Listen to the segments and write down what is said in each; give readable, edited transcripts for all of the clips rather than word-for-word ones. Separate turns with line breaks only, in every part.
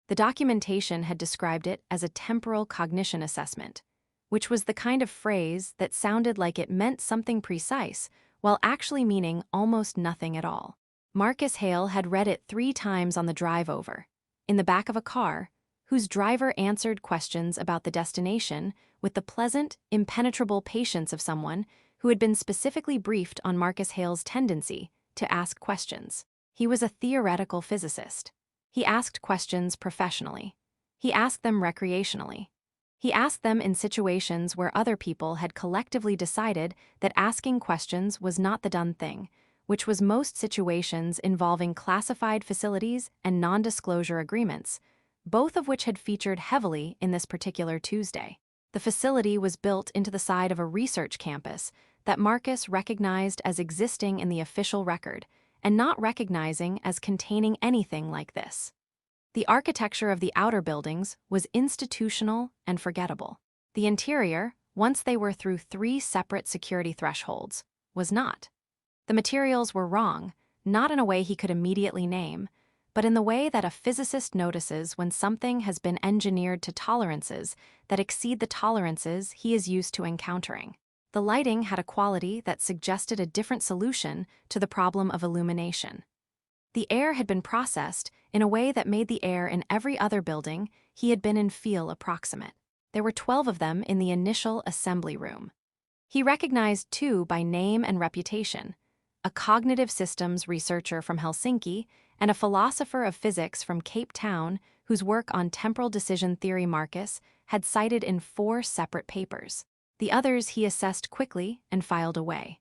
The documentation had described it as a temporal cognition assessment, which was the kind of phrase that sounded like it meant something precise while actually meaning almost nothing at all. Marcus Hale had read it 3 times on the drive over, in the back of a car, whose driver answered questions about the destination with the pleasant, impenetrable patience of someone who had been specifically briefed on Marcus Hale's tendency to ask questions. He was a theoretical physicist. He asked questions professionally. He asked them recreationally. He asked them in situations where other people had collectively decided that asking questions was not the done thing, which was most situations involving classified facilities and non-disclosure agreements, both of which had featured heavily in this particular Tuesday. The facility was built into the side of a research campus that Marcus recognized as existing in the official record and not recognizing as containing anything like this. The architecture of the outer buildings was institutional and forgettable. The interior, once they were through 3 separate security thresholds, was not. The materials were wrong, not in a way he could immediately name, but in the way that a physicist notices when something has been engineered to tolerances that exceed the tolerances he is used to encountering. The lighting had a quality that suggested a different solution to the problem of illumination. The air had been processed in a way that made the air in every other building he had been in feel approximate. There were 12 of them in the initial assembly room. He recognized 2 by name and reputation: a cognitive systems researcher from Helsinki and a philosopher of physics from Cape Town whose work on temporal decision theory Marcus had cited in 4 separate papers. The others he assessed quickly and filed away.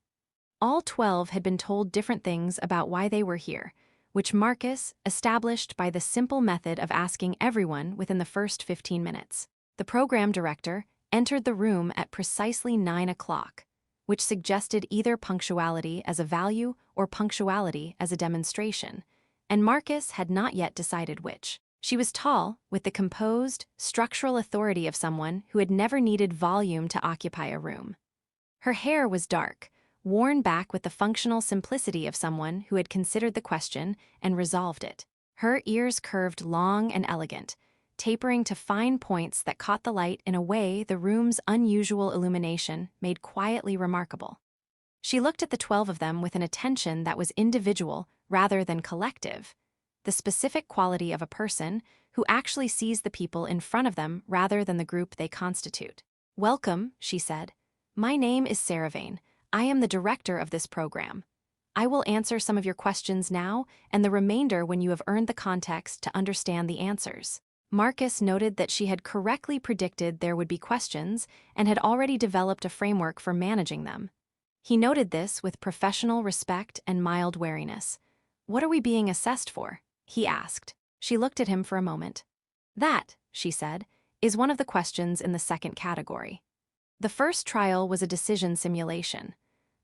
All 12 had been told different things about why they were here, which Marcus established by the simple method of asking everyone within the first 15 minutes. The program director entered the room at precisely 9 o'clock, which suggested either punctuality as a value or punctuality as a demonstration, and Marcus had not yet decided which. She was tall, with the composed, structural authority of someone who had never needed volume to occupy a room. Her hair was dark, worn back with the functional simplicity of someone who had considered the question and resolved it. Her ears curved long and elegant, tapering to fine points that caught the light in a way the room's unusual illumination made quietly remarkable. She looked at the 12 of them with an attention that was individual rather than collective, the specific quality of a person who actually sees the people in front of them rather than the group they constitute. "Welcome," she said. "My name is Saravain. I am the director of this program. I will answer some of your questions now and the remainder when you have earned the context to understand the answers." Marcus noted that she had correctly predicted there would be questions and had already developed a framework for managing them. He noted this with professional respect and mild wariness. "What are we being assessed for?" he asked. She looked at him for a moment. "That," she said, "is one of the questions in the second category." The first trial was a decision simulation.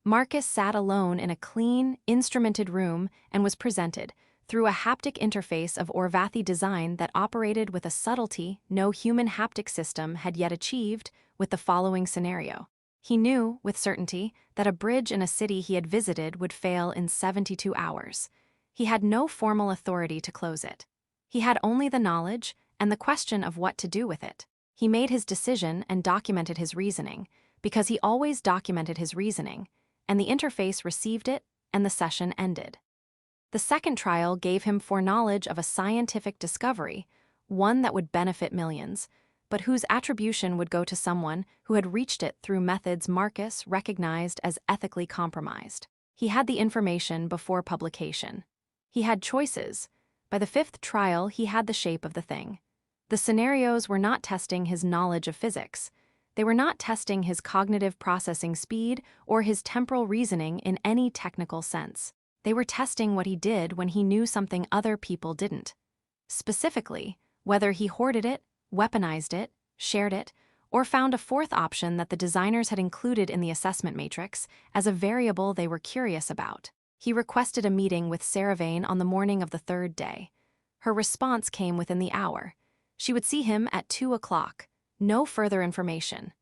Marcus sat alone in a clean, instrumented room and was presented, through a haptic interface of Orvathi design that operated with a subtlety no human haptic system had yet achieved, with the following scenario. He knew, with certainty, that a bridge in a city he had visited would fail in 72 hours. He had no formal authority to close it. He had only the knowledge and the question of what to do with it. He made his decision and documented his reasoning, because he always documented his reasoning, and the interface received it, and the session ended. The second trial gave him foreknowledge of a scientific discovery, one that would benefit millions, but whose attribution would go to someone who had reached it through methods Marcus recognized as ethically compromised. He had the information before publication. He had choices. By the 5th trial, he had the shape of the thing. The scenarios were not testing his knowledge of physics. They were not testing his cognitive processing speed or his temporal reasoning in any technical sense. They were testing what he did when he knew something other people didn't. Specifically, whether he hoarded it, weaponized it, shared it, or found a 4th option that the designers had included in the assessment matrix as a variable they were curious about. He requested a meeting with Saravain on the morning of the 3rd day. Her response came within the hour. She would see him at 2 o'clock. No further information.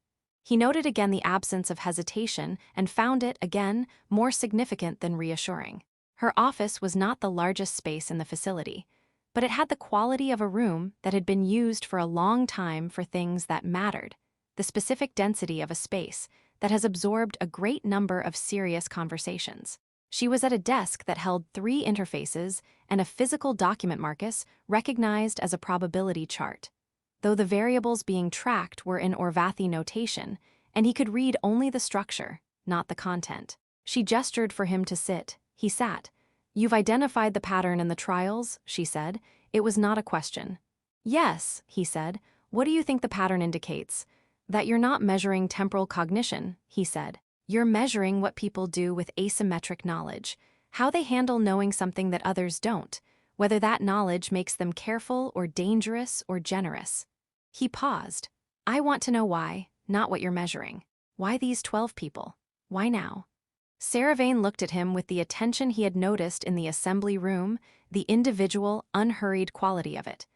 He noted again the absence of hesitation and found it, again, more significant than reassuring. Her office was not the largest space in the facility. but it had the quality of a room that had been used for a long time for things that mattered, the specific density of a space that has absorbed a great number of serious conversations. She was at a desk that held 3 interfaces and a physical document Marcus recognized as a probability chart, though the variables being tracked were in Orvathi notation, and he could read only the structure, not the content. She gestured for him to sit. He sat. "You've identified the pattern in the trials," she said. It was not a question. "Yes," he said. "What do you think the pattern indicates?" "That you're not measuring temporal cognition," he said. "You're measuring what people do with asymmetric knowledge, how they handle knowing something that others don't, whether that knowledge makes them careful or dangerous or generous." He paused. "I want to know why, not what you're measuring. Why these 12 people? Why now?" Saravane looked at him with the attention he had noticed in the assembly room, the individual, unhurried quality of it.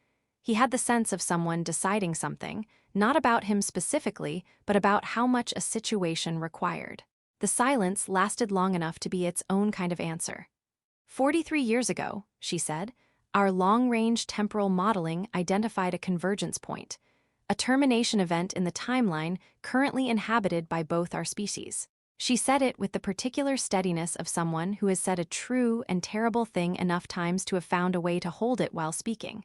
He had the sense of someone deciding something, not about him specifically, but about how much a situation required. The silence lasted long enough to be its own kind of answer. 43 years ago, she said, our long-range temporal modeling identified a convergence point, a termination event in the timeline currently inhabited by both our species. She said it with the particular steadiness of someone who has said a true and terrible thing enough times to have found a way to hold it while speaking.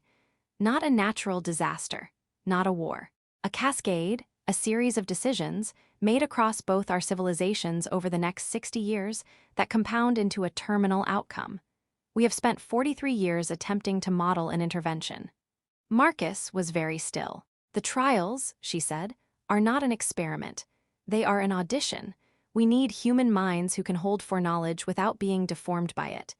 Not a natural disaster, not a war. A cascade, a series of decisions, made across both our civilizations over the next 60 years that compound into a terminal outcome. We have spent 43 years attempting to model an intervention. Marcus was very still. "The trials," she said, "are not an experiment. They are an audition. We need human minds who can hold foreknowledge without being deformed by it,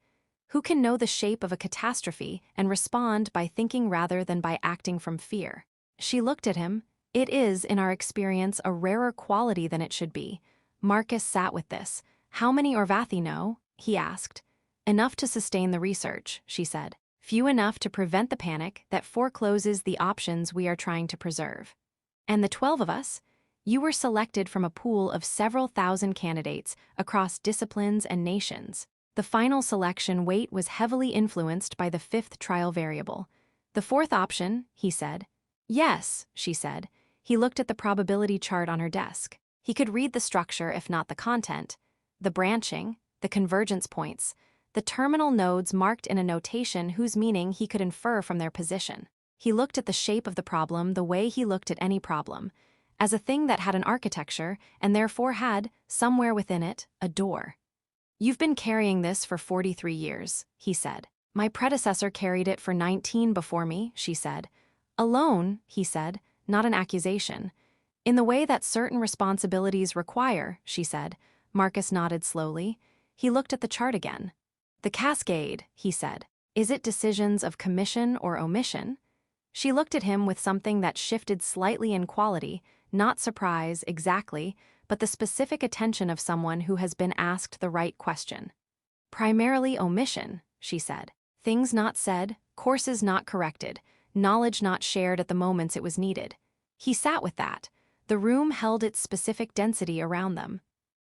who can know the shape of a catastrophe and respond by thinking rather than by acting from fear." She looked at him. "It is, in our experience, a rarer quality than it should be." Marcus sat with this. "How many Orvathi know?" he asked. "Enough to sustain the research," she said. "Few enough to prevent the panic that forecloses the options we are trying to preserve. And the 12 of us? You were selected from a pool of several thousand candidates across disciplines and nations. The final selection weight was heavily influenced by the 5th trial variable. The 4th option," he said. "Yes," she said. He looked at the probability chart on her desk. He could read the structure if not the content, the branching, the convergence points, the terminal nodes marked in a notation whose meaning he could infer from their position. He looked at the shape of the problem the way he looked at any problem, as a thing that had an architecture and therefore had, somewhere within it, a door. "You've been carrying this for 43 years, he said. "My predecessor carried it for 19 before me," she said. "Alone," he said, "not an accusation. In the way that certain responsibilities require," she said. Marcus nodded slowly. He looked at the chart again. "The cascade," he said. "Is it decisions of commission or omission?" She looked at him with something that shifted slightly in quality, not surprise exactly, but the specific attention of someone who has been asked the right question. "Primarily omission," she said. "Things not said, courses not corrected, knowledge not shared at the moments it was needed." He sat with that. The room held its specific density around them.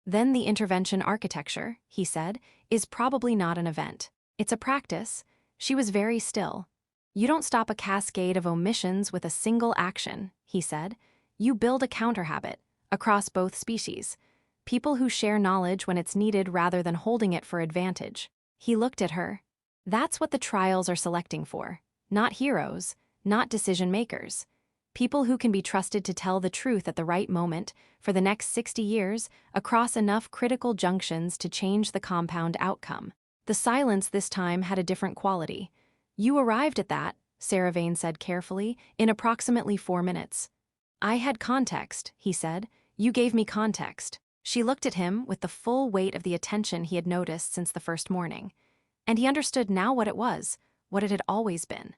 "Then the intervention architecture," he said, "is probably not an event. It's a practice." She was very still. "You don't stop a cascade of omissions with a single action," he said. "You build a counterhabit, across both species. People who share knowledge when it's needed rather than holding it for advantage." He looked at her. "That's what the trials are selecting for. Not heroes, not decision makers. People who can be trusted to tell the truth at the right moment, for the next 60 years, across enough critical junctions to change the compound outcome." The silence this time had a different quality. "You arrived at that," Saravane said carefully, "in approximately 4 minutes. I had context," he said. "You gave me context." She looked at him with the full weight of the attention he had noticed since the first morning. And he understood now what it was, what it had always been.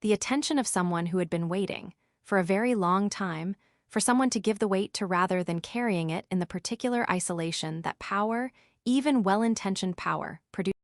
The attention of someone who had been waiting, for a very long time, for someone to give the weight to rather than carrying it in the particular isolation that power, even well-intentioned power, produced.